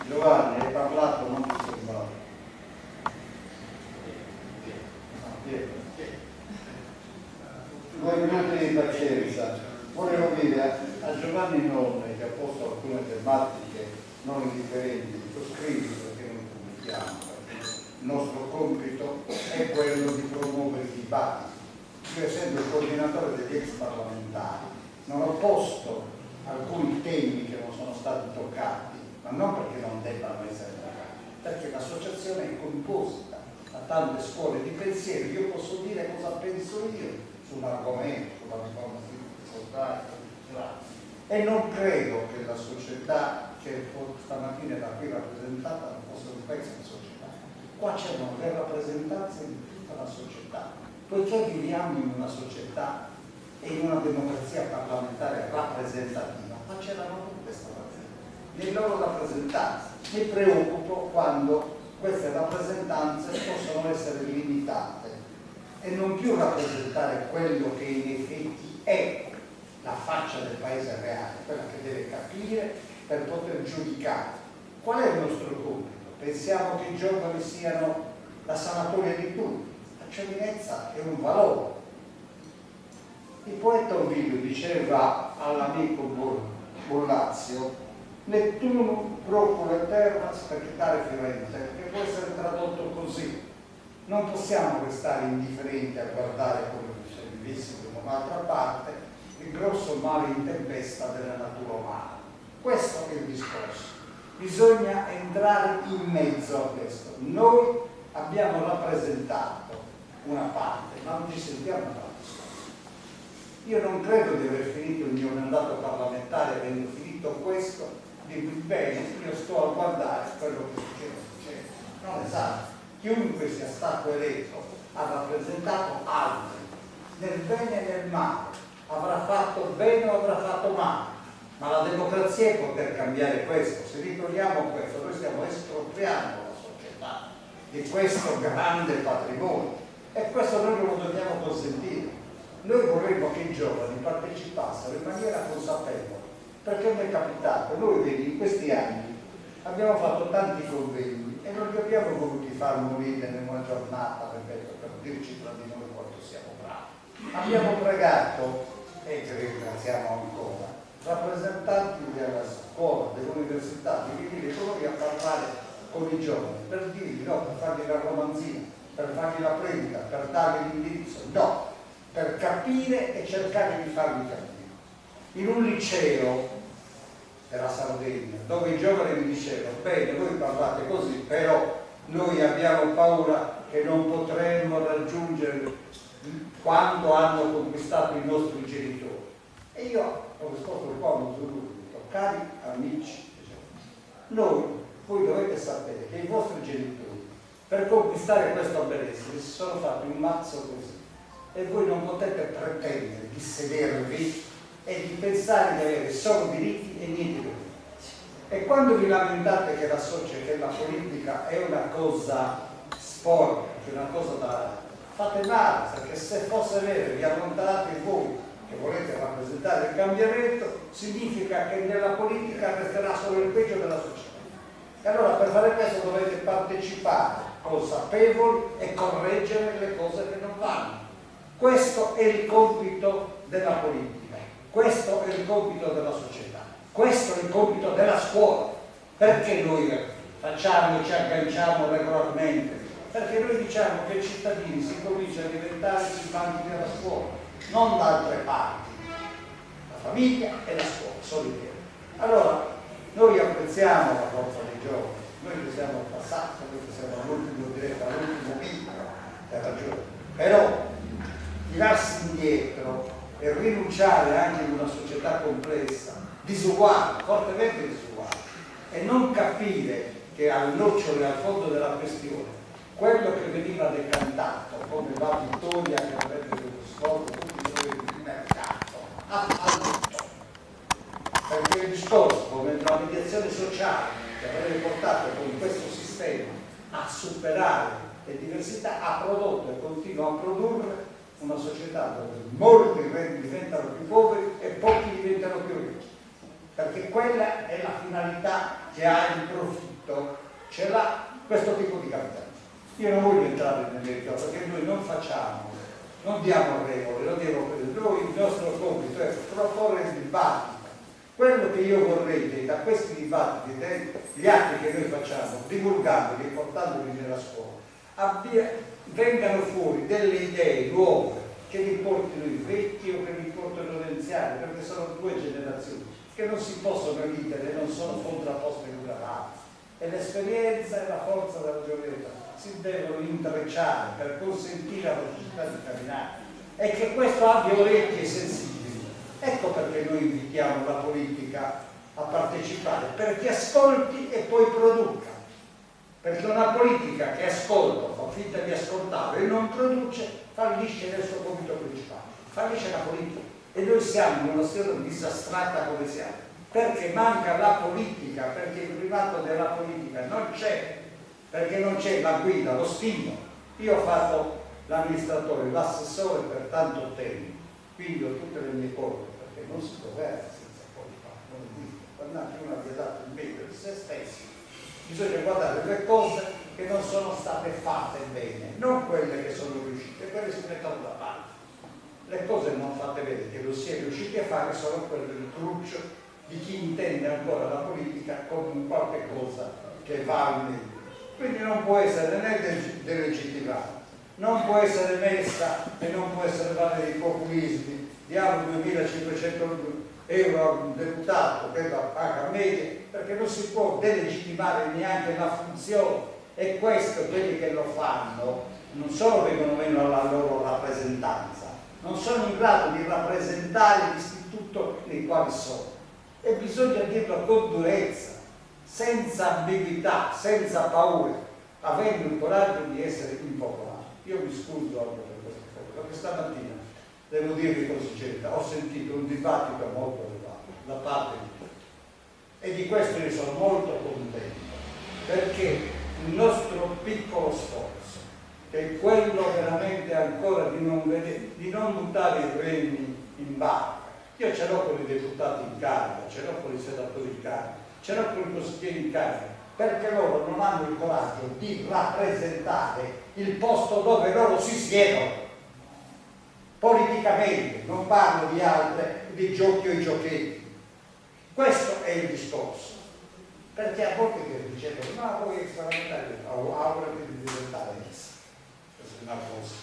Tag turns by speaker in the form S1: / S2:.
S1: Giovanni, hai parlato, non ti sembrava. Due minuti di pazienza. Volevo dire a Giovanni Nonne, che ha posto alcune tematiche non indifferenti, dico scrivi perché non pubblichiamo, perché il nostro compito è quello di promuovere i dibattiti. Io, essendo il coordinatore degli ex parlamentari, non ho posto alcuni temi che non sono stati toccati, ma non perché non debbano essere toccati, perché l'associazione è composta da tante scuole di pensiero. Io posso dire cosa penso io su un argomento, sulla riforma istituzionale, e non credo che la società che stamattina era qui rappresentata non fosse un pezzo di società. Qua c'erano le rappresentanze di tutta la società, poiché viviamo in una società e in una democrazia parlamentare rappresentativa, ma c'erano tutte queste rappresentanze, le loro rappresentanze. Mi preoccupo quando queste rappresentanze possono essere limitate e non più rappresentare quello che in effetti è la faccia del paese reale, quella che deve capire per poter giudicare. Qual è il nostro compito? Pensiamo che i giovani siano la sanatoria di tutti. La giovinezza è un valore. Il poeta Ovidio diceva all'amico Bollazio: Nettuno procura terras per chittare Firenze, che può essere tradotto così. Non possiamo restare indifferenti a guardare come se vivessimo da un'altra parte il grosso mare in tempesta della natura umana. Questo è il discorso. Bisogna entrare in mezzo a questo. Noi abbiamo rappresentato una parte, ma non ci sentiamo parte. Io non credo di aver finito il mio mandato parlamentare, avendo finito questo, di bene, io sto a guardare quello che succede. Non è esatto. Chiunque sia stato eletto ha rappresentato altri, nel bene e nel male, avrà fatto bene o avrà fatto male, ma la democrazia è poter cambiare questo. Se ricordiamo questo, noi stiamo espropriando la società di questo grande patrimonio e questo noi non lo dobbiamo consentire. Noi vorremmo che i giovani partecipassero in maniera consapevole, perché mi è capitato, noi vedi, in questi anni abbiamo fatto tanti convegni e non li abbiamo voluti far morire in una giornata, ripeto, per dirci tra di noi quanto siamo bravi. Abbiamo pregato, e che ringraziamo ancora, rappresentanti della scuola, dell'università, di venire fuori a parlare con i giovani, per dirgli no, per fargli la romanzina, per fargli la predica, per dargli l'indirizzo, no, per capire e cercare di farli capire. In un liceo della Sardegna, dove i giovani mi dicevano: bene, voi parlate così, però noi abbiamo paura che non potremmo raggiungere quanto hanno conquistato i nostri genitori. E io ho risposto un po' subito: cari amici, voi dovete sapere che i vostri genitori, per conquistare questo benessere, si sono fatti un mazzo così, e voi non potete pretendere di sedervi e di pensare di avere solo diritti e niente doveri. E quando vi lamentate che la politica è una cosa sporca, che è una cosa da... fate male, perché se fosse vero vi allontanate voi che volete rappresentare il cambiamento, significa che nella politica resterà solo il peggio della società. E allora per fare questo dovete partecipare consapevoli e correggere le cose che non vanno. Questo è il compito della politica, questo è il compito della società, questo è il compito della scuola. Perché noi ci agganciamo regolarmente? Perché noi diciamo che i cittadini si cominciano a diventare simpatici della scuola, non da altre parti. La famiglia e la scuola sono insieme. Allora, noi apprezziamo la forza dei giovani, noi che siamo passati, noi che siamo all'ultimo picco, per ragione. Però tirarsi indietro e rinunciare anche in una società complessa, disuguale, fortemente disuguale, e non capire che al nocciolo e al fondo della questione quello che veniva decantato come la vittoria che avrebbe dovuto svolgere tutti i giorni di mercato al tutto, perché il discorso come la mediazione sociale che avrebbe portato con questo sistema a superare le diversità ha prodotto e continua a produrre una società dove molti diventano più poveri e pochi diventano più ricchi. perché quella è la finalità che ha il profitto, ce l'ha questo tipo di capitalismo. Io non voglio entrare nel merito perché noi non facciamo, non diamo regole, non diamo noi il nostro compito è proporre il dibattito. Quello che io vorrei che da questi dibattiti, gli atti che noi facciamo, divulgandoli e portandoli nella scuola, vengano fuori delle idee nuove che li portino i vecchi o che li portino gli anziani, perché sono due generazioni che non si possono elidere, non sono contrapposte l'una all'altra. E l'esperienza e la forza della gioventù si devono intrecciare per consentire alla società di camminare e che questo abbia orecchie sensibili. Ecco perché noi invitiamo la politica a partecipare, perché ascolti e poi produca. Perché una politica che ascolta, fa finta di ascoltare e non produce, fallisce nel suo compito principale, fallisce la politica. E noi siamo in una situazione disastrata come siamo, perché manca la politica, perché il primato della politica non c'è, perché non c'è la guida, lo stimolo. Io ho fatto l'amministratore, l'assessore per tanto tempo, quindi ho tutte le mie colpe, perché non si governa senza colpa, non esiste. Quando anche uno abbia dato il meglio di se stesso, bisogna guardare le cose che non sono state fatte bene, non quelle che sono riuscite, quelle si mettono da parte. Le cose non fatte bene, che non si è riusciti a fare, sono quelle del truccio di chi intende ancora la politica come qualche cosa che va al meglio. Quindi non può essere né delegittimata, non può essere messa e non può essere fatta dei populismi. Diamo 2.500 euro a un deputato che la paga media, perché non si può delegittimare neanche la funzione. E questo, quelli che lo fanno, non solo vengono meno alla loro rappresentanza, non sono in grado di rappresentare l'istituto nei quali sono. E bisogna dirlo con durezza, senza ambiguità, senza paura, avendo il coraggio di essere impopolari. Io mi scuso anche per queste cose, perché stamattina, devo dirvi con sincerità, ho sentito un dibattito molto elevato da parte di tutti. E di questo io sono molto contento, perché il nostro piccolo sforzo, che è quello veramente ancora di non buttare i remi in barca. Io ce l'ho con i deputati in carica, ce l'ho con i senatori in carica, ce l'ho con i consiglieri in carica, perché loro non hanno il coraggio di rappresentare il posto dove loro si siedono politicamente. Non parlo di altre, di giochi o i giochetti. Questo è il discorso, perché a volte che dicevo ma voi extraordinari augurate di diventare questa è una cosa.